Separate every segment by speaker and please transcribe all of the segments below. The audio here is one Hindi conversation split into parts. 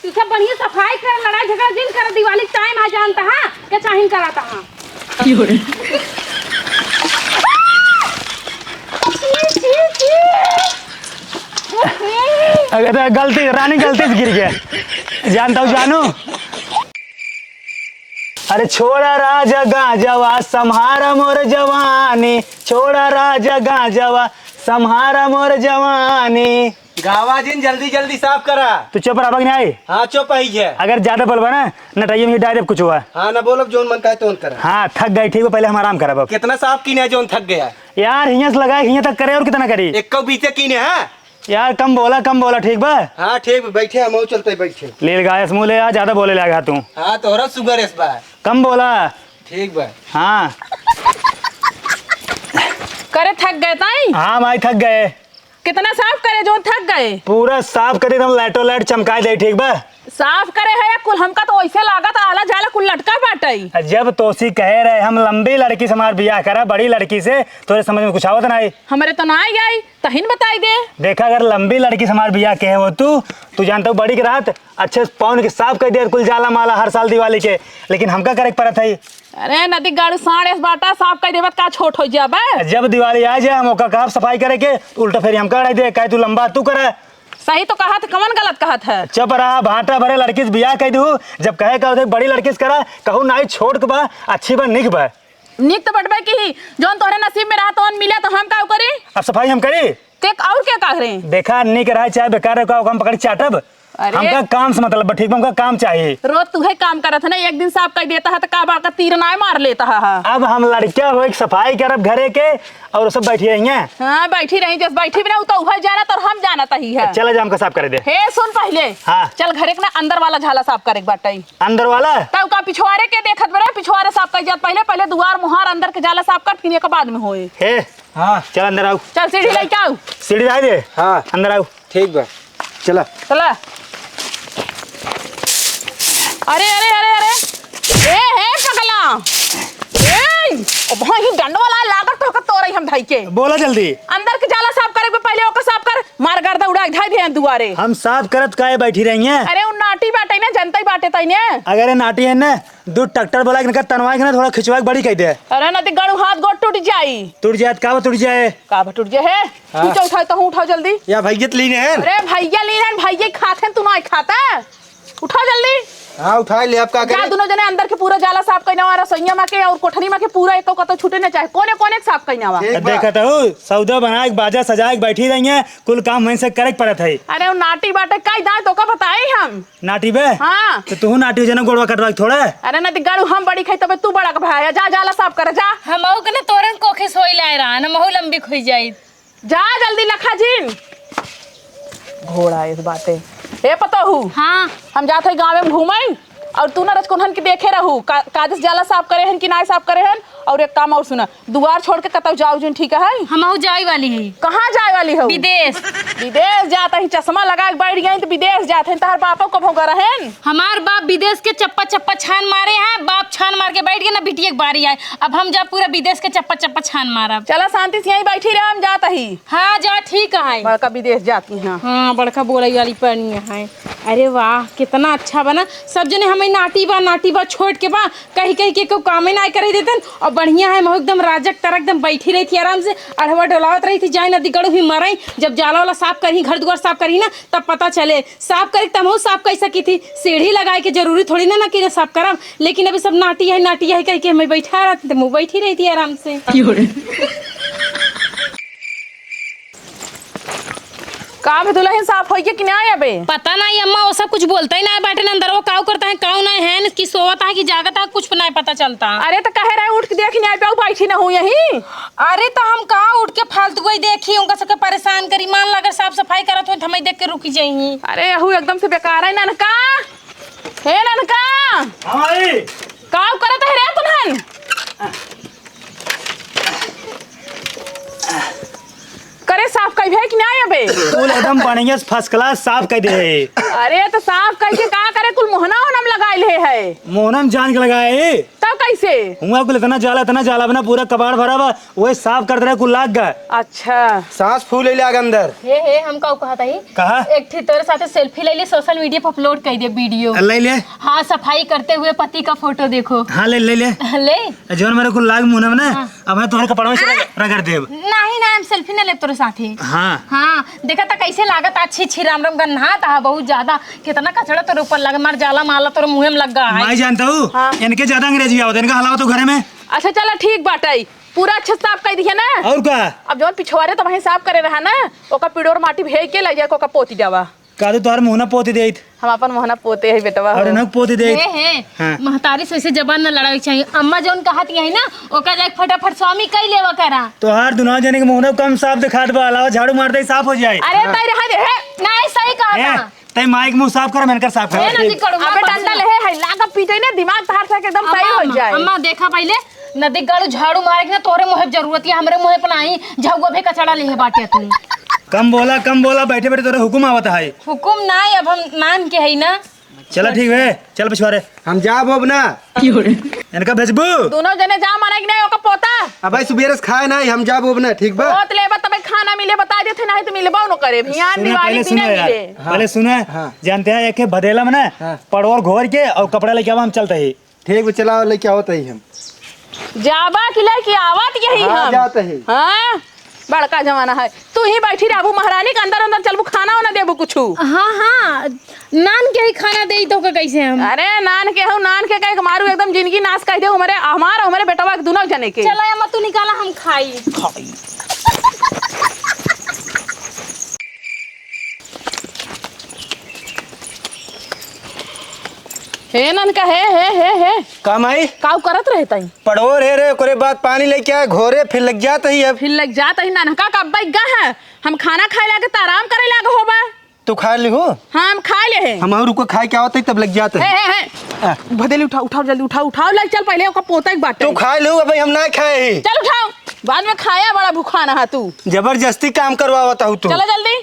Speaker 1: तू सब बढ़िया सफाई कर, लड़ाई झगड़ा जिन कर, दिवाली टाइम आ जानता है क्या चाहिए कराता है।
Speaker 2: अगर गलती रानी गलती से गिर गया जानता हूँ जानू। अरे छोड़ा राजा गाजवा सम्हारा मोर जवानी, छोड़ा राजा गाजवा सम्हारा मोर जवानी।
Speaker 3: गावा जिन जल्दी जल्दी साफ करा।
Speaker 2: तू चुप रहा नहीं आई।
Speaker 3: हाँ चुप ही है।
Speaker 2: अगर ज्यादा बोलबा ना नटाइए में डायरेक्ट कुछ हुआ।
Speaker 3: हाँ ना बोलो जोन मन का है तो करा।
Speaker 2: हाँ थक गई ठीक है पहले हम आराम करा।
Speaker 3: कितना साफ कीने जोन थक गया
Speaker 2: यार हियां से लगाए हियां तक करे और कितना करी।
Speaker 3: एक को बीते कीने है
Speaker 2: यार कम बोला ठीक बा।
Speaker 3: हाँ ठीक बैठे हम चलते बैठे।
Speaker 2: लील गाय समूह ले यार ज्यादा बोले लगा तू।
Speaker 3: हाँ तोहरा शुगर इस बार
Speaker 2: कम बोला।
Speaker 3: ठीक बा।
Speaker 2: हाँ
Speaker 1: करे थक गए ताई।
Speaker 2: हाँ भाई थक गए।
Speaker 1: कितना साफ करे जो थक गए।
Speaker 2: पूरा साफ करे एकदम लाइटो लाइट चमकाए दे ठीक बा।
Speaker 1: साफ करे है या कुल हमका तो वैसे लागत आला जाला कुल लटका बाटई।
Speaker 2: जब तोसी कहे रहे हम लंबी लड़की से हमार बियाह करा बड़ी लड़की से तोरे समझ में कुछ आवत ना आई।
Speaker 1: हमारे तो ना आई तहिन बताई दे।
Speaker 2: देखा अगर लंबी लड़की से हमार बियाह कहे हो तू जानता हो बड़ी की रात अच्छे पौन के साफ कर दे कुल जाला माला हर साल दिवाली के, लेकिन हमका करे पड़त है।
Speaker 1: अरे नदी गाड़ी साढ़े बाटा साफ कर देवत का छोट हो जाबे।
Speaker 2: जब दिवाली आ जाए मौका कहा सफाई करे के उल्टा फिर हम कर दे कहे तू लंबा तू करे।
Speaker 1: सही तो कहा था कमन गलत कहा था।
Speaker 2: चुप रहा भाटा भरे लड़की से बियाह कह दू जब कहे का बड़ी लड़की से करा कहूँ ना छोड़ के बा अच्छी बा निक बा।
Speaker 1: निक तो बटबे की जोन तोहरे नसीब में रहा तो मिले तो हम का करी।
Speaker 2: अब सफाई हम करी
Speaker 1: ते और क्या कह रहे।
Speaker 2: देखा निक रहा चाहे बेकार रहा हम पकड़ चाटब। हमका काम से मतलब ठीक हमका काम चाहिए।
Speaker 1: रोज तू है काम करत है ना एक दिन साफ कर देता है तो का बार का तीर ना मार लेता है।
Speaker 2: अब हम लड़किया हो एक सफाई करब घरे के और सब बैठी रही हैं।
Speaker 1: हाँ बैठी रही जब बैठी बिना तो उधर जाना तो हम जाना तही है।
Speaker 2: चल जा हमका साफ कर दे।
Speaker 1: हे सुन पहले
Speaker 2: हाँ
Speaker 1: चल घरे के ना अंदर वाला झाला साफ करे बाटे।
Speaker 2: अंदर वाला
Speaker 1: तब का पिछवाड़े के देखत बरे पिछवाड़े साफ कर जात पहले पहले दुआर मुहार अंदर के झाला साफ कर फिर के बाद में होए।
Speaker 2: हे हाँ चल अंदर आओ।
Speaker 1: चल सीढ़ी लेके आओ।
Speaker 2: सीढ़ी ला दे।
Speaker 3: हाँ
Speaker 2: अंदर आओ।
Speaker 3: ठीक बा चला
Speaker 1: चला। अरे अरे अरे अरे हे पगला ए भाई डंड वाला लागत तो तोरई हम धाई के
Speaker 2: बोला जल्दी।
Speaker 1: अंदर के जाला साफ करे पहले ओकर साफ कर मार गर्दा उड़ा धाई दे दुआरे।
Speaker 2: हम साफ करत काहे बैठी रही हैं।
Speaker 1: अरे उन नाटी बाटे ना जनता ही बाटे तई ने।
Speaker 2: अगर ये नाटी है ना दो ट्रैक्टर बोला इनका तनवाई के ना थोड़ा खिंचवा के बड़ी कह दे।
Speaker 1: अरे ना ते गड़ू हाथ गोड़ टूट जाई।
Speaker 2: टूट जाए का टूट जाए
Speaker 1: का टूट जाए है। तू उठा तो उठाओ जल्दी।
Speaker 3: या भैयत लीने हैं।
Speaker 1: अरे भैया ली हैं भैया खाते तू ना खाता उठा जल्दी।
Speaker 3: हाँ उठा ले अब का
Speaker 1: जा दोनों जने अंदर के पूरा जाला साफ करना वाला रसोईया में के और कोठरी में के पूरा एको का तो छूटे ना चाहे कोने कोने साफ करना वा।
Speaker 2: देखत हो सौदा बना के बाजा सजा के बैठी रही हैं कुल काम वहीं से करे पड़त है।
Speaker 1: अरे वो नाटी बाटे काई दांत तो का बताई हम
Speaker 2: नाटी बे।
Speaker 1: हाँ
Speaker 2: तो तू नाटी जना गोड़वा कटवा थोड़ा।
Speaker 1: अरे ना दिगाड़ू हम बड़ी खाई तबे तू बड़ा का भाया जा जाला साफ कर जा।
Speaker 4: हमहू के ना तोरन कोखे सोई लाए रहा हमहू लंबी खोई जाई।
Speaker 1: जा जल्दी लखा जिन घोड़ा इस बाते ए पतोहू।
Speaker 4: हाँ
Speaker 1: हम जात है गांव में घूमई और तू ना रजकोनहन के देखे रहू काजस जाला साफ करे हन कि ना साफ करे हन। और एक काम और सुना दुआर छोड़ के कतौ जाओ जिन ठीक है।
Speaker 4: हमहू जाई वाली है।
Speaker 1: कहाँ जाए वाली हो।
Speaker 4: विदेश।
Speaker 1: विदेश जाता ही चश्मा लगा के बैठ गई तो विदेश जाते हैं तहर बापो को भोगा रहन।
Speaker 4: हमार बाप विदेश के चप्पा चप्पा छान मारे हैं बाप छान मार के बैठ गए ना बिटिया के बारी आए अब हम जा पूरा विदेश के चप्पा चप्पा छान मारा।
Speaker 1: चला शांति से यहीं बैठी रहे हम जाता ही।
Speaker 4: हाँ जा ठीक है।
Speaker 1: बड़का विदेश जाती हैं।
Speaker 4: हाँ बड़का बोलाई वाली पढ़नी है। अरे वाह कितना अच्छा बना सब जने हमें नाटी बा छोड़ के बा कहीं कहीं के काम ही ना करे देते और बढ़िया है मैं एकदम राजक तरह एकदम बैठी रही थी आराम से अढ़वा डोलावत रही थी जाए नदी गड़ू भी मरई जब जाला वाला साफ करी घर द्वार साफ करी ना तब पता चले साफ करी तब साफ कर सकी थी। सीढ़ी लगाए के जरूरी थोड़ी ना कि साफ करम लेकिन अभी सब नाटी है कह के मैं बैठा रहती तो मैं बैठी रही थी आराम से।
Speaker 1: का भी दुल्हन साफ होई के कि ना आबे
Speaker 4: पता नहीं अम्मा वो सब कुछ बोलता ही ना बाटे अंदर वो काऊ करता है काऊ नहीं है कि सोता है कि जागता है कुछ नहीं पता चलता।
Speaker 1: अरे तो कहे रहे उठ के देख नहीं पाऊ बैठी ना हूँ यहीं।
Speaker 4: अरे तो हम कहाँ उठ के फालतू कोई देखी उनका सबके परेशान करी मान लगा साफ सफाई करत हो हमें देख के रुकी जाइए।
Speaker 1: अरे यहू एकदम से बेकार है ननका हे ननका का करत है रे तुनहन। करे साफ कई है कि ना आबे
Speaker 2: कुल एकदम बढ़िया फर्स्ट क्लास साफ कर दे।
Speaker 1: अरे तो साफ करके का करे कुल मोहना ओनम लगाइल है
Speaker 2: मोहनम जान के लगाए
Speaker 1: तब हो कैसे?
Speaker 2: हुआ कुल इतना जाला बना पूरा कबाड़ भरा बा, वही साफ करते रहे कुल लाग गए।
Speaker 1: अच्छा
Speaker 3: सांस फूल ले आग अंदर।
Speaker 4: हे हम का कहता ही
Speaker 2: कहा
Speaker 4: एक थी तोरे साथे सेल्फी ले ली, सोशल मीडिया पर अपलोड कर दे वीडियो।
Speaker 2: ले ले।
Speaker 4: हाँ, सफाई करते हुए पति का फोटो देखो।
Speaker 2: हाँ ले ले ले
Speaker 4: ले
Speaker 2: जोन मेरे कुल लाग मुंह में ना, अब मैं तुम्हारे कपड़ों में से रगड़ देब।
Speaker 4: नहीं ना, हम सेल्फी न ले तोरे साथे।
Speaker 2: हाँ
Speaker 4: हाँ, देखा था कैसे लागत अच्छी अच्छी राम राम गन्हा था बहुत ज्यादा, कितना कचड़ा तोरे ऊपर लगा, मार जाला माला तोरे मुंह में लग गया है।
Speaker 2: मैं जानता हूँ
Speaker 1: हाँ।
Speaker 2: इनके ज्यादा अंग्रेजी आवत, इनका हलावा तो घर में।
Speaker 1: अच्छा चलो ठीक बाटे, पूरा अच्छा साफ कर दिया ना।
Speaker 2: और का
Speaker 1: अब जौन पिछवारे तो वहीं साफ करे रहा ना, ओका पिडोर माटी भेज के ले जाए ओका पोती जावा।
Speaker 2: का तोहर मुंह ना पोती देत
Speaker 1: हम अपन मोहना पोते है बेटवा।
Speaker 2: और न पोती देत।
Speaker 4: हे महतारी से ऐसे जबान न लड़ाई चाहिए। अम्मा जौन कहत है ना, ओका जाके फटाफट स्वामी कई लेवा करा।
Speaker 2: तोहार दुना जाने के मुंह ना कम साफ दिखात बा, अलावा झाड़ू मारते ही साफ हो जाए।
Speaker 1: अरे तई रहा दे
Speaker 4: नहीं सही कहा था।
Speaker 2: तई माइक मुंह साफ कर, मैंने कर साफ
Speaker 4: हे
Speaker 2: कर।
Speaker 4: नदी कड़ू
Speaker 1: अबे डंडल है लागा पीटे ने दिमाग तार से एकदम सही हो जाए।
Speaker 4: अम्मा देखा पहले नदी गड़ू झाड़ू मारे के ना, तोरे मुंह जरूरत है, हमरे मुंह पर नहीं। झगुआ भी कचड़ा ले बाटे तू।
Speaker 2: कम बोला, बैठे बैठे तोरे हुकुम आवत है।
Speaker 4: हुकुम नहीं, अब हम मान के है ना।
Speaker 2: चलो ठीक है, चल पिछवारे
Speaker 3: हम जाब अब ना।
Speaker 2: इनका भेजबू।
Speaker 1: दोनों जने जा माने कि नहीं ओका पोता।
Speaker 3: अब भाई सुबेरे से खाए नहीं, हम जाब अब ना, ठीक बा।
Speaker 1: बहुत लेबा तबे खाना मिले बता देथे, नहीं तो मिलबा न करे। भियान दिवाली दिन मिले।
Speaker 2: पहले सुने, जानते हैं एक भदेला में ना पड़ोर घोर के और कपड़ा लेके हम चलते ही।
Speaker 3: ठीक बा, चला लेके आवत है हम।
Speaker 1: जाबा कि लेके आवत यही
Speaker 3: हाँ,
Speaker 1: हम।
Speaker 3: जाते ही।
Speaker 1: हाँ बड़का जमाना है, तू ही बैठी रहबू महारानी के अंदर अंदर चलबू, खाना ना देबू कुछू।
Speaker 4: हाँ, नान के ही खाना दे तो कैसे हम।
Speaker 1: अरे नान के कह के मारू एकदम जिंदगी नाश कर दे हमारे बेटवा के दोनों जने के।
Speaker 4: चला अम्मा तू निकाला, हम खाई।
Speaker 1: हे नन का हे
Speaker 3: काम आई
Speaker 1: काऊ करत रहे तई।
Speaker 3: पड़ोर है रे, ओकरे बाद पानी लेके आए घोरे, फिर लग जात है अब।
Speaker 1: फिर लग जात ही ननका का बैगा है, हम खाना खाए लागे त आराम करे लागे होबा।
Speaker 3: तू खा ली हो?
Speaker 1: हाँ हम खा ले हैं।
Speaker 3: हम रुको खाए के आवत है तब लग जात है।
Speaker 1: हे भदेली उठाओ जल्दी उठाओ लग चल पहले ओका पोता के बाटे।
Speaker 3: तू खा लो, भाई हम ना खाए ही।
Speaker 1: चल उठाओ, बाद में खाया बड़ा भूखा ना तू।
Speaker 3: जबरदस्ती काम करवावता हूँ तू।
Speaker 1: चलो जल्दी।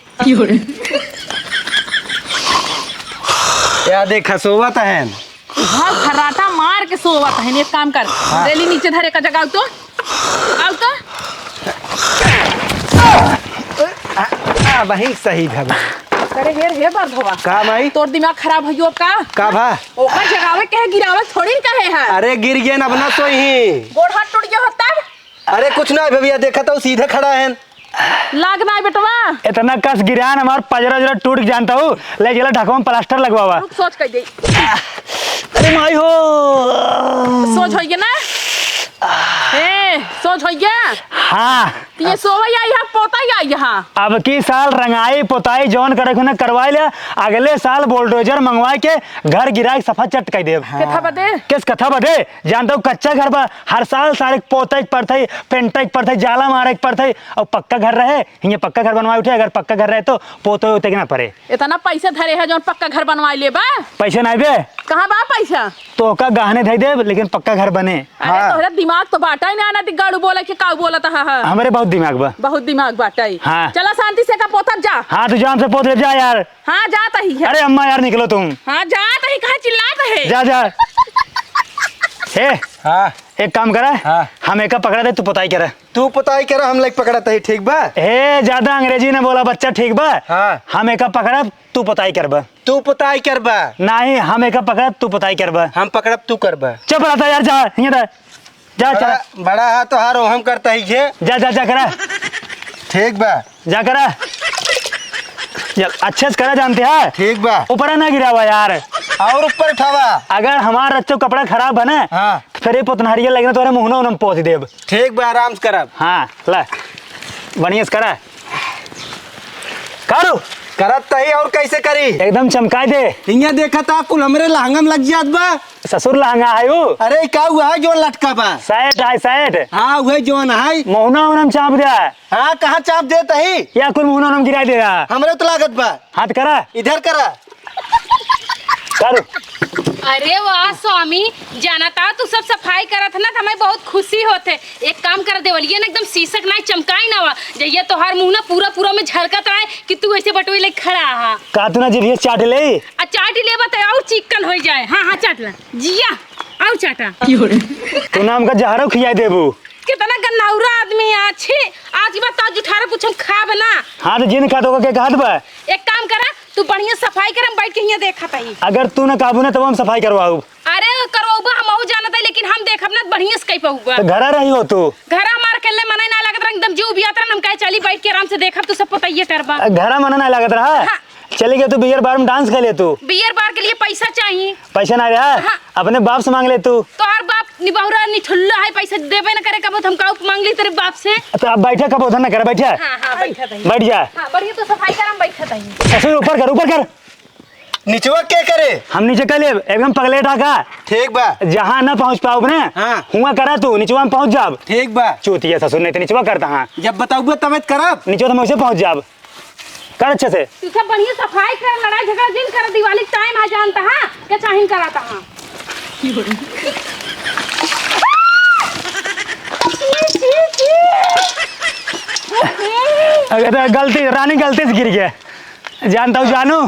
Speaker 3: या देखा सोवत है।
Speaker 1: हाँ खर्राटा मार के सोवा है। एक काम कर, रेली नीचे धरे का जगह तो आओ तो।
Speaker 3: वही सही भगा।
Speaker 1: करे हे बार धोवा
Speaker 3: का भाई?
Speaker 1: तोर दिमाग खराब हो अब
Speaker 3: का भा?
Speaker 1: ओकर जगावे के गिरावे थोड़ी न कहे है।
Speaker 3: अरे गिर गए ना, बना तो ही
Speaker 1: गोड़ हाथ टूट गया होता।
Speaker 3: अरे कुछ ना भैया, देखा तो सीधे खड़ा है।
Speaker 1: लागना है बेटवा।
Speaker 2: इतना कस गिरान हमार पजरा टूट जानता हूँ, ले चला ढकवा में प्लास्टर लगवावा।
Speaker 1: रुक सोच कर दे।
Speaker 2: अरे माई हो,
Speaker 1: सोच होइए ना। सोच होइए।
Speaker 2: हाँ
Speaker 1: ये सोवा या यहाँ पोता या यहाँ।
Speaker 2: अब की साल रंगाई पोताई जौन करे ना करवाई ले, अगले साल बुलडोजर मंगवाई के घर गिराई सफा चट कर देव।
Speaker 1: कथा बदे
Speaker 2: किस कथा बदे? जानता हूँ कच्चा घर बा, हर साल सारे पोते पड़ते, पेंटे पड़ते, जाला मारे पड़ते। और पक्का घर रहे ये पक्का घर बनवाए उठे, अगर पक्का घर रहे तो पोते उते ना पड़े।
Speaker 1: इतना पैसे धरे है जो पक्का घर बनवा ले बा।
Speaker 2: पैसे नहीं बे,
Speaker 1: कहाँ बा पैसा?
Speaker 2: तो का गहने धई दे, लेकिन पक्का घर बने।
Speaker 1: अरे तोहरा दिमाग तो बाटा ही ना ना गाड़ू बोला कि काऊ बोला था।
Speaker 2: हमारे बहुत दिमाग बा,
Speaker 1: बहुत दिमाग बाटा ही।
Speaker 2: हाँ।
Speaker 1: चला शांति से का पोता जा।
Speaker 2: हाँ तू जान से पोत ले जा यार।
Speaker 1: हाँ जाता ही है।
Speaker 2: अरे अम्मा यार निकलो तुम।
Speaker 1: हाँ जाता ही, कहाँ चिल्लाता है?
Speaker 2: जा हे
Speaker 3: हाँ
Speaker 2: एक काम करा,
Speaker 3: हाँ।
Speaker 2: हम एक पकड़ा दे, तू पोताई करा।
Speaker 3: तू पताई करा, हम लग पकड़ता ही। ठीक बा?
Speaker 2: हे ज्यादा अंग्रेजी ने बोला बच्चा, ठीक बा?
Speaker 3: हाँ।
Speaker 2: हम एक पकड़ा, तू पोताई करबा।
Speaker 3: तू पताई करबा?
Speaker 2: नहीं हम एक पकड़ा, तू पोताई करबा।
Speaker 3: हम पकड़ब, तू करबा।
Speaker 2: चुप रहता यार, जा यहाँ जा चला
Speaker 3: बड़ा है तो हारो हम करता ही है।
Speaker 2: जा करा।
Speaker 3: ठीक बा?
Speaker 2: जा करा, चल अच्छे से करा, जानते हैं।
Speaker 3: ठीक बा।
Speaker 2: ऊपर ना गिरा हुआ यार,
Speaker 3: और ऊपर उठावा।
Speaker 2: अगर हमारा अच्छो कपड़ा खराब बने
Speaker 3: हाँ।
Speaker 2: फिर ये पुतनहरिया लगना तो मुँह ना पोत देव।
Speaker 3: ठीक बा, आराम से करब।
Speaker 2: हाँ ला बढ़िया से करा, करो
Speaker 3: करत तही और कैसे करी?
Speaker 2: एकदम चमकाई दे।
Speaker 3: इहाँ देखा था कुल हमरे लहंगा में लग जात बा।
Speaker 2: ससुर लहंगा है वो।
Speaker 3: अरे का हुआ है जो लटका बा?
Speaker 2: साइड है साइड।
Speaker 3: हाँ वही जोन है।
Speaker 2: मोहना उनम चाप दिया।
Speaker 3: हाँ कहाँ चाप देता ही?
Speaker 2: या कुल मोहना उनम गिरा दे रहा।
Speaker 3: हमरे तो लागत बा।
Speaker 2: हाथ करा,
Speaker 3: इधर करा।
Speaker 2: कर।
Speaker 4: अरे वाह स्वामी, जाना था तू सब सफाई करत ना, तो हमें बहुत खुशी होते। एक काम कर देवलिए ना, एकदम शीशक ना चमकाई ना हुआ जइया तोहार मुंह ना पूरा में झलकत रहे कि तू ऐसे बटोई ले खड़ा हा।
Speaker 2: का तू ना जीभिया चाट ले।
Speaker 4: आ चाट ले बता और चिकन हो जाए। हाँ चाट ला जिया। आओ चाटा
Speaker 2: तू नाम का जहरो खिया देबू।
Speaker 4: कितना गन्नाउरा आदमी है। अच्छी आज की बात तो आज उठा कुछ हम खा बना।
Speaker 2: हाँ तो जिन का तो के कहत बा
Speaker 4: एक काम करा तू बढ़िया सफाई कर, हम बैठ के यहाँ देखा था।
Speaker 2: अगर तू न काबू ना तब हम सफाई करवाऊ।
Speaker 4: अरे करवाऊबा हम जानत है, लेकिन हम देखब ना बढ़िया से कहीं पाऊबा।
Speaker 2: तो घरा रही हो तू।
Speaker 4: घर हमार के लिए मना ना लगत रहा, एकदम जीव बियात रहा। हम कहे चली बैठ के आराम से देखब तू सब पता ये करबा।
Speaker 2: घरा मना नहीं लागत रहा।
Speaker 4: हाँ।
Speaker 2: चली गए तू बियर बार में डांस कर ले तू।
Speaker 4: बियर बार के लिए पैसा चाहिए।
Speaker 2: पैसा ना रहा।
Speaker 4: हाँ।
Speaker 2: अपने बाप से मांग ले तू।
Speaker 4: तो हर बाप निबहुरा निठुल्ला है, पैसा देबे ना करे। कब हम का मांग ली तेरे बाप से।
Speaker 2: तो अब बैठे कब उधर न कर बैठे।
Speaker 4: हाँ बैठा था।
Speaker 2: बैठ जा।
Speaker 4: हाँ बढ़िया तो सफाई कर, हम बैठा था।
Speaker 2: ससुर ऊपर कर ऊपर कर।
Speaker 3: निचवा क्या करे?
Speaker 2: हम नीचे कर ले एकदम पगले ढाका।
Speaker 3: ठीक बा।
Speaker 2: जहाँ न पहुँच पाओ ने
Speaker 3: हाँ।
Speaker 2: हुआ करा तू निचवा में पहुँच जाब।
Speaker 3: ठीक बा।
Speaker 2: चूतिया ससुर नहीं तो निचवा करता। हाँ
Speaker 3: जब बताऊँ तब करब।
Speaker 2: निचवा तो मैं उसे पहुँच जाब। कर अच्छे से।
Speaker 4: तू सब बढ़िया सफाई कर, लड़ाई झगड़ा दिन कर, दिवाली का टाइम आ जानता है क्या चाहिए कराता हाँ।
Speaker 2: अगर गलती रानी गलती से गिर गया जानता हूँ जानू।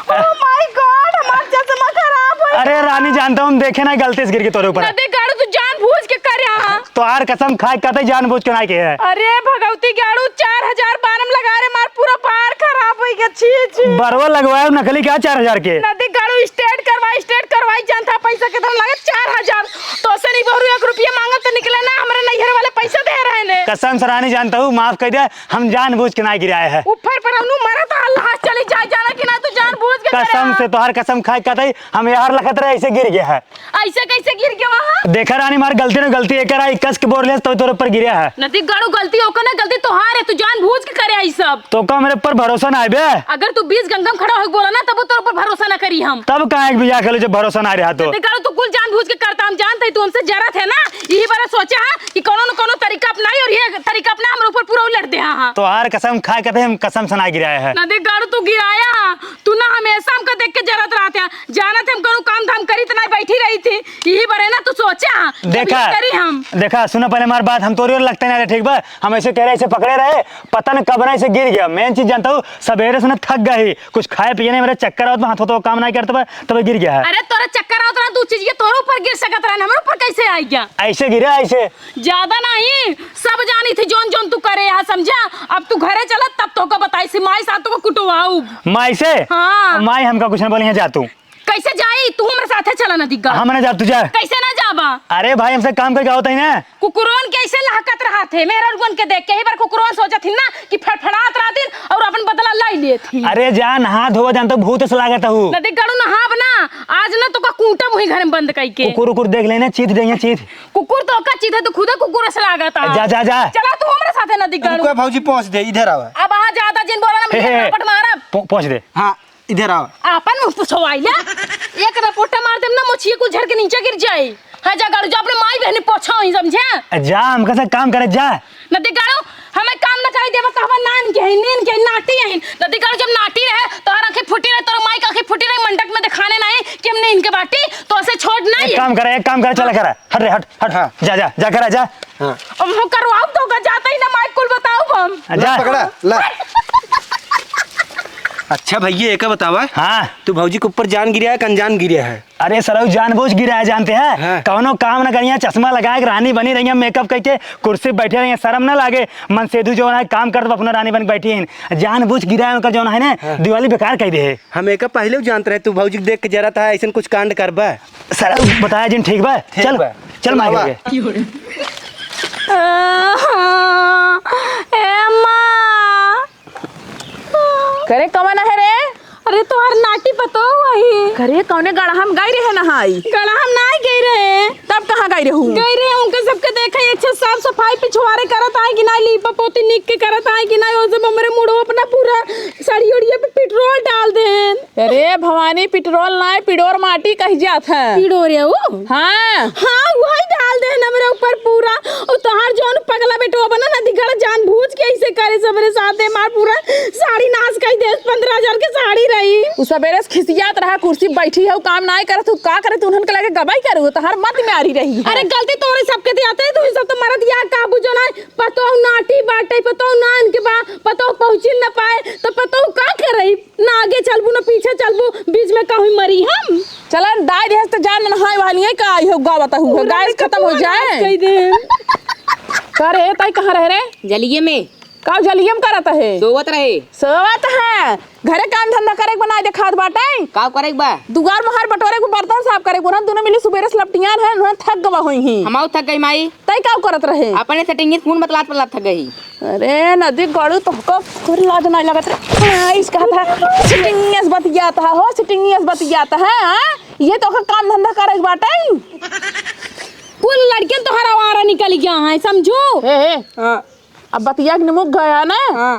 Speaker 1: ओह माय गॉड, हमारा चश्मा खराब हो।
Speaker 2: अरे रानी जानता हूँ हम देखे ना गलती से गिर के तोरे ऊपर।
Speaker 4: नदी गाड़ू तू जानबूझ के कर यहाँ।
Speaker 2: तो यार कसम खाए कहते जानबूझ के ना के है।
Speaker 1: अरे भगवती गाड़ू 4000 बारम लगा रे, मार पूरा बार खराब हो गया। छी छी।
Speaker 2: बरवा लगवाया नकली क्या 4000 के।
Speaker 1: नदी गाड़ू स्टेट करवाई जानता पैसा कितना लगे 4000। तो से नहीं बहु 1 रुपया मांगत तो निकले ना, हमारे नैहर वाले पैसा दे रहे ने।
Speaker 2: कसम से रानी जानता हूँ माफ कर दे, हम जानबूझ के ना गिराए है।
Speaker 1: ऊपर पर हमनु मरा तो अल्लाह चली जाए जाना कि ना तू जानबूझ के करे।
Speaker 2: कसम से तोहर कसम खाए कहते हम यार लखत रहे ऐसे गिर गया है।
Speaker 1: ऐसे कैसे गिर गया वहां?
Speaker 2: देखा रानी मार गलती ने गलती एक आई कस के बोल ले तो तोरे ऊपर गिरा है।
Speaker 4: नदी गाड़ू गलती होकर ना, गलती तोहार है, तू जानबूझ के करे आई सब।
Speaker 2: तो का मेरे ऊपर भरोसा ना आए बे।
Speaker 4: अगर तू बीच गंगा में खड़ा होके बोला ना तब तेरे ऊपर भरोसा ना करी हम।
Speaker 2: तब कहा बिया कर लो जब भरोसा ना रहा तो।
Speaker 4: नदी गाड़ू तू कुल जानबूझ के करता, हम जानते हैं तू हमसे जरत है ना। यही बार सोचा है कि कोनो न कोनो तरीका अपनाई और ये तरीका अपना हमारे ऊपर पूरा उलट दे। हाँ
Speaker 2: तो यार कसम खाए कहते हम कसम से ना गिराए है।
Speaker 4: नदी गाड़ू तू गिराया, तू ना हमेशा हमको देख के जरत रहते हैं। जाना थे हम कोनो काम धाम करी तो ना बैठी रही थी। यही बार है ना तू सोचा
Speaker 2: देखा
Speaker 4: करी हम।
Speaker 2: देखा सुना पहले हमारी बात, हम तोरी और लगते नहीं ठीक बा। हम ऐसे कह रहे ऐसे पकड़े रहे, पता न कब ना ऐसे गिर गया। मेन चीज जानता हूँ सवेरे से ना थक गई, कुछ खाए पिए नहीं, मेरा चक्कर आवत हाथों तो काम नहीं करता तब गिर गया है।
Speaker 4: अरे तोरा चक्कर आवत ना, तू चीज के तोरे ऊपर गिर सकत रहा, हमारे ऊपर कैसे आई गया?
Speaker 2: ऐसे गिरा ऐसे
Speaker 4: ज्यादा नहीं, सब जानी थी जोन जोन तू करे यहाँ समझा। अब तू घरे चला तब तो का बताई सी माई साथ तो कुटवाऊ
Speaker 2: माई से।
Speaker 4: हाँ।
Speaker 2: माई हमका कुछ नहीं बोली जा तू
Speaker 4: कैसे जाई? तू हमारे साथे चला ना दिग्गा।
Speaker 2: हम ना जा तू जा।
Speaker 4: कैसे ना जाबा?
Speaker 2: अरे भाई हमसे काम करके होता ही ना।
Speaker 4: कुकुरोन कैसे लहकत रहा थे मेरा रुगन के देख के। ही बार कुकुरोन सोचा थी ना कि फड़फड़ात रहा थी और अपन बदला लाई ले थी।
Speaker 2: अरे जान हाथ धोवा जानता हूँ भूत से लागत हूँ।
Speaker 4: नदी गड़ू नहा बना आज ना तो का कूटा मुही घर में बंद कई के।
Speaker 2: कुकुर उकुर देख लेना चीत देंगे चीत।
Speaker 4: कुकुर तो का चीत है तो खुदा कुकुर से लागत है।
Speaker 2: जा जा जा
Speaker 4: चला तू हमारे साथे नदी गड़ू।
Speaker 3: रुको भौजी पहुंच दे, इधर आवा।
Speaker 4: अब वहां ज्यादा जिन बोला ना
Speaker 2: हे, हे,
Speaker 4: मैं पट मारा।
Speaker 2: पहुंच दे।
Speaker 3: हाँ इधर आवा।
Speaker 4: आपन मुंह पुछवाइला एक रपोटा मार देम ना मोछिए को झड़ के नीचे गिर जाए। हां जा गाड़ू जा अपने माई बहन पोछा ही समझे।
Speaker 2: जा हम कैसे काम करे जा।
Speaker 4: नदी गाड़ू हमें काम ना चाहिए देबा कहबा नान के नीन के नाटी है। नदी गाड़ू जब नाटी रहे तो आंखें फुटी रहे, तोर माई का आंखें फुटी रहे, मंडक में दिखाने नहीं कि हमने इनके बाटी तो ऐसे छोड़ नहीं।
Speaker 2: एक काम करे चला करा हट रे हट हट।
Speaker 3: हाँ।
Speaker 2: जा जा जा करा जा।
Speaker 3: हाँ
Speaker 4: हम करवाओ तो का जाता ही ना माई कुल बताओ हम।
Speaker 3: ला
Speaker 2: जा
Speaker 3: पकड़ा ला। अच्छा भैया एक बतावा,
Speaker 2: हाँ
Speaker 3: तू भौजी के ऊपर जान गिरा है कि अनजान गिरा है?
Speaker 2: अरे सरऊ जानबूझ गिरा है जानते हैं।
Speaker 3: हाँ।
Speaker 2: कौनो काम न करिए, चश्मा लगाए रानी बनी रही है, मेकअप करके कुर्सी बैठे रही है, शर्म ना लागे। मन सेधु जो है काम कर अपना रानी बन बैठी है, जानबूझ गिरा है उनका जो है ना।
Speaker 3: हाँ।
Speaker 2: दिवाली बेकार कह दे।
Speaker 3: हम एक पहले जानते रहे, तू भौजी के देख के जरा था ऐसा कुछ कांड करबा।
Speaker 2: सरऊ बताया जिन ठीक बा।
Speaker 3: ठीक
Speaker 2: चल
Speaker 3: बा।
Speaker 2: चल माई
Speaker 3: चल
Speaker 2: के।
Speaker 1: करे कवन है रे?
Speaker 4: अरे तोहर नाटी पतो वही
Speaker 1: करे कौने गड़ा हम गई रहे नहाई?
Speaker 4: गड़ा हम ना गई रहे।
Speaker 1: तब कहाँ गई रहूं?
Speaker 4: गई रहे उनके सबके देखा अच्छे साफ सफाई पिछवाड़े करत आए कि ना, लीपा पोती निक के करत आए कि ना। ओसे हमरे मुड़ो अपना पूरा साड़ी उड़िए पे पेट्रोल डाल देन।
Speaker 1: अरे भवानी पेट्रोल ना पिडोर माटी कह जात है।
Speaker 4: पिड़ोरे वो
Speaker 1: हाँ
Speaker 4: हाँ वही डाल देन हमरे ऊपर पूरा। और तोहार जौन पगला बेटो बना ना दिखा जानबूझ के ऐसे करे सबरे साथ मार पूरा साड़ी नाश कई दे। 15,000 के साड़ी रही।
Speaker 1: उ सवेरे से खिसियात रहा, कुर्सी बैठी है, काम ना करे तू का करे? तू उन्हन के लगे गवाही करू तो हर मत में आ रही रही है।
Speaker 4: अरे गलती तोरे सबके ते आते तू सब तो मरद या का बुझो ना। पतो नाटी बाटे पतो ना इनके बा पतो पहुंचिल ना पाए तो पतो का करे ना आगे चलबू ना पीछे चलबू बीच में कहूं मरी हम।
Speaker 1: चला डाय दे तो जान नहाय वाली है का आई हो गा बताहू गैस खत्म हो जाए
Speaker 4: कह दे
Speaker 1: करे ताई कहाँ रह रे
Speaker 5: जलिए में
Speaker 1: का जलियम करत है
Speaker 5: सोवत रहे
Speaker 1: सोवत है घरे काम धंधा करे के बनाए दे खाद बाटे
Speaker 5: का करे बा
Speaker 1: दुगार मोहर बटोरे को बर्तन साफ करे को ना दोनों मिली सुबेरे से लपटियान है ना थक गवा होई ही
Speaker 5: हमाऊ थक गई माई
Speaker 1: ताई का करत रहे
Speaker 5: अपने सेटिंग फोन बतलात पतलात थक गई।
Speaker 1: अरे नदी गड़ू तो को कोई लाज नहीं लगत रे इसका था सिटिंगस बतियाता है हो सिटिंगस बतियाता है हां ये तो का काम धंधा करे के बाटे
Speaker 4: कुल लड़कियां तो हरावारा निकल गया है समझो।
Speaker 1: ए हां अब बतिया के निमुक गया ना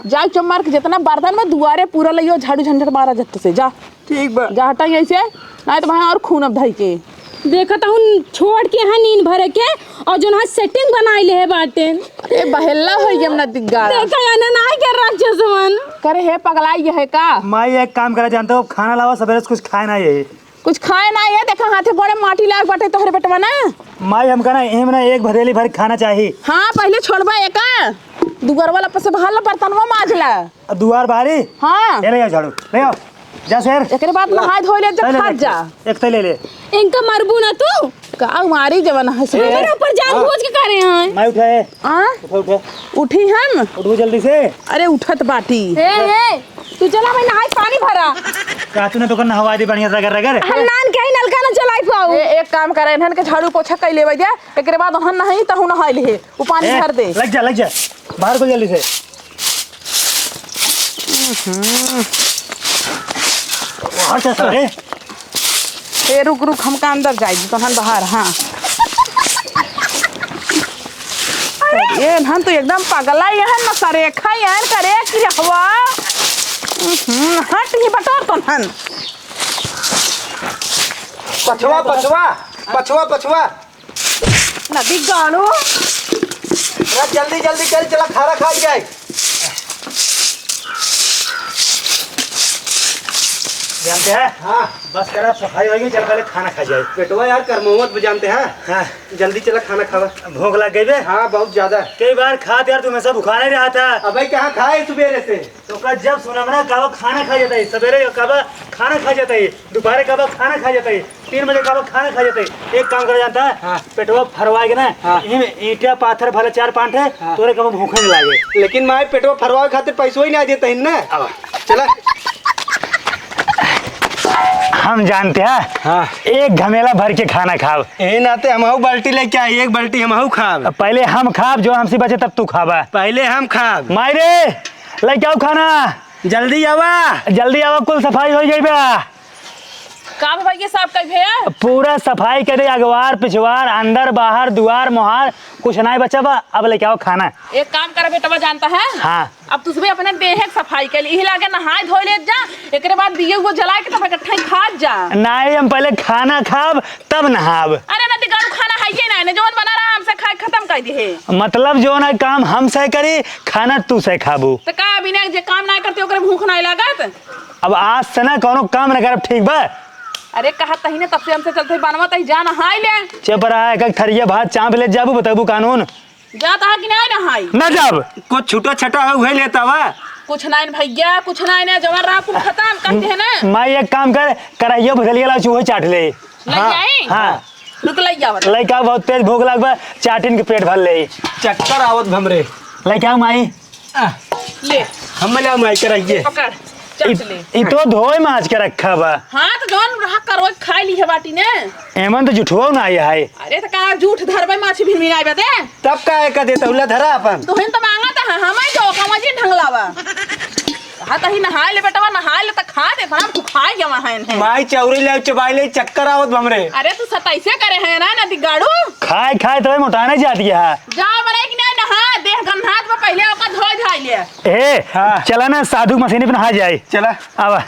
Speaker 1: जा चमार के जितना बर्तन में दुआरे पूरा लइयो झाड़ू झंझट मारा जत से जा
Speaker 3: ठीक बा
Speaker 1: जा हटा ऐसे नहीं तो वहां और खून अब धई के
Speaker 4: देखत हूं छोड़ के यहाँ नींद भरे के और जो ना सेटिंग बनाई ले है बाटे
Speaker 1: ए बहेला हो गया ना दिग्गा
Speaker 4: देखा या ना नहीं कर राक्षस मन
Speaker 1: करे है पगलाई है का
Speaker 2: माई एक काम करा जानते हो खाना लावा सवेरे से कुछ खाए ना ये
Speaker 1: कुछ खाए ना है देखा हाथे गोड़े माटी लाग बाटे तोहरे बेटवा ना
Speaker 2: माई हम कहना एम ना एक भरेली भर खाना चाहिए।
Speaker 1: हां पहले छोड़बा एका दुगर वाला पसे बहाल बर्तनवा माजला
Speaker 2: दुआर बारी
Speaker 1: हां
Speaker 2: ले आओ झाड़ू ले आओ जा शेर
Speaker 1: एकरे बाद नहाय धोइ ले जब खा जा
Speaker 2: एक तो ले ले
Speaker 4: इनका मरबू ना तू
Speaker 1: का मारी जवन हंस रे
Speaker 4: मेरे ऊपर जान बूझ के करे हैं।
Speaker 2: माई उठाए
Speaker 1: हां
Speaker 2: उठो
Speaker 1: उठी हम
Speaker 2: उठो जल्दी से
Speaker 1: अरे उठत बाटी
Speaker 4: ए तू चला भाई नहाय पानी भरा
Speaker 2: कातू ने तो करना हवा दी बढ़िया रगर रगर
Speaker 4: हन्नान के ही नलका ना चलाई पाऊ
Speaker 1: एक काम करे इन्हन के झाड़ू पोछा कई लेवे दे एकरे बाद ओहन नहीं तहु नहाय ले उ पानी भर दे
Speaker 2: लग जा बाहर को जल्दी से बाहर से सरे
Speaker 1: ए रुक हमका अंदर जाई तहन बाहर हां ये हम तो एकदम पगला यहन न करे खायन करे कि हवा हट ही बटोर तहन
Speaker 3: पछवा पछवा पछवा पछवा
Speaker 1: नदी गानो
Speaker 3: जल्दी जल्दी कर चला खाना खा जाए।
Speaker 2: जानते हैं
Speaker 3: हाँ
Speaker 2: बस करा सफाई होगी चल पहले खाना खा जाए।
Speaker 3: बेटवा यार कर मोहम्मद जानते हैं।
Speaker 2: हाँ
Speaker 3: जल्दी चला खाना खावा।
Speaker 2: भूख लग गई बे
Speaker 3: हाँ बहुत ज्यादा।
Speaker 2: कई बार खाते यार तुम्हें सब बुखार नहीं रहा था।
Speaker 3: अबे कहाँ खाए सुबेरे से
Speaker 2: तो कल जब सुना मना कब खाना खा जाता है सवेरे कब खाना खा जाता है दोपहर कब खाना खा जाता है 3 बजे कब खाना खा जाता है। एक काम कर जानता है
Speaker 3: हाँ।
Speaker 2: पेटवा फरवा के ना
Speaker 3: हाँ।
Speaker 2: ईटा पाथर भले 4-5 है
Speaker 3: हाँ।
Speaker 2: तोरे कब भूखे नहीं लागे।
Speaker 3: लेकिन माए पेटवा फरवा खातिर पैसों ही ना देते हैं ना। चला
Speaker 2: हम जानते हैं
Speaker 3: हाँ
Speaker 2: एक घमेला भर के खाना खाओ
Speaker 3: ए नाते हमहू बाल्टी लेके आई एक बाल्टी हमहू खाब।
Speaker 2: पहले हम खाब जो हमसे बचे तब तू खाबा।
Speaker 3: पहले हम खाब।
Speaker 2: मायरे लेके आओ खाना
Speaker 3: जल्दी आवा
Speaker 2: जल्दी आओ कुल सफाई हो जाए बा
Speaker 1: काम भाई के साफ कर भैया
Speaker 2: पूरा सफाई करे अगवार पिछवार अंदर बाहर दुआर मोहार कुछ नहीं बचा बा। अब लेके आओ खाना।
Speaker 1: एक काम करे बेटवा जानता है
Speaker 2: हाँ
Speaker 1: अब तुझे अपने देह के सफाई कर ली लागे नहाय धो ले जा एकरे बाद दिए को जला के तब इकट्ठा ही खा जा।
Speaker 2: नहीं हम पहले खाना खाब तब नहाब।
Speaker 1: अरे ना दिगाड़ू खाना है ये ना जोन बना रहा हमसे खाए खत्म कर दी है
Speaker 2: मतलब जो ना काम हम से करी खाना तू से खाबू।
Speaker 1: तो का बिना जे काम ना करते ओकरे भूख नहीं लागत।
Speaker 2: अब आज से ना कोनो काम न करब ठीक बा।
Speaker 1: अरे कहा तही ने तब से हमसे चलते बनवा तही जा नहाय ले
Speaker 2: चुप रहा एक थरिया भात चाप ले जाबू बताबू कानून
Speaker 1: जा तहा कि नहीं नहाई
Speaker 2: न जाब।
Speaker 3: कुछ छूटा छटा है वही लेता हुआ
Speaker 1: कुछ नहीं भैया कुछ नहीं जवर रहा कुल खत्म कहते है ना
Speaker 2: मैं एक काम कर कराइयो भगलिया ला चूहे चाट ले।
Speaker 1: लग जाए
Speaker 2: हाँ
Speaker 1: रुक लग जावत
Speaker 2: लइका बहुत तेज भूख लगबा चाटिन के पेट भर ले
Speaker 3: चक्कर आवत भमरे
Speaker 2: लइका माई
Speaker 1: ले
Speaker 3: हम ले माई कराइए
Speaker 1: पकड़ चल ले
Speaker 2: ई तो धोए माछ के रखा बा।
Speaker 1: हाँ तो जोन रहा करो खाई ली है बाटी ने
Speaker 2: एमन तो जुठवा ना आया है।
Speaker 1: अरे तो का झूठ धरबे माछी भी मिलाई बते
Speaker 3: तब का का देता उला धरा अपन
Speaker 1: तो हिन तो मांगा था हमें जो कमजी ढंगलावा हाँ तो ही नहाय ले बेटवा नहाय ले तो खा दे हम तू खाए क्या वहां है
Speaker 3: माई चौरी ले चबाई ले चक्कर आवत भमरे।
Speaker 1: अरे तू सताइसे करे है ना नदी गाड़ू
Speaker 2: खाए खाए तो मोटाने जाती है।
Speaker 1: जा बरे कि नहीं नहा देह गन्हात में पहले ओका धोई धाई ले
Speaker 2: ए
Speaker 3: हाँ।
Speaker 2: चला ना साधु मशीनी पे नहा जाए।
Speaker 3: चला
Speaker 2: आवा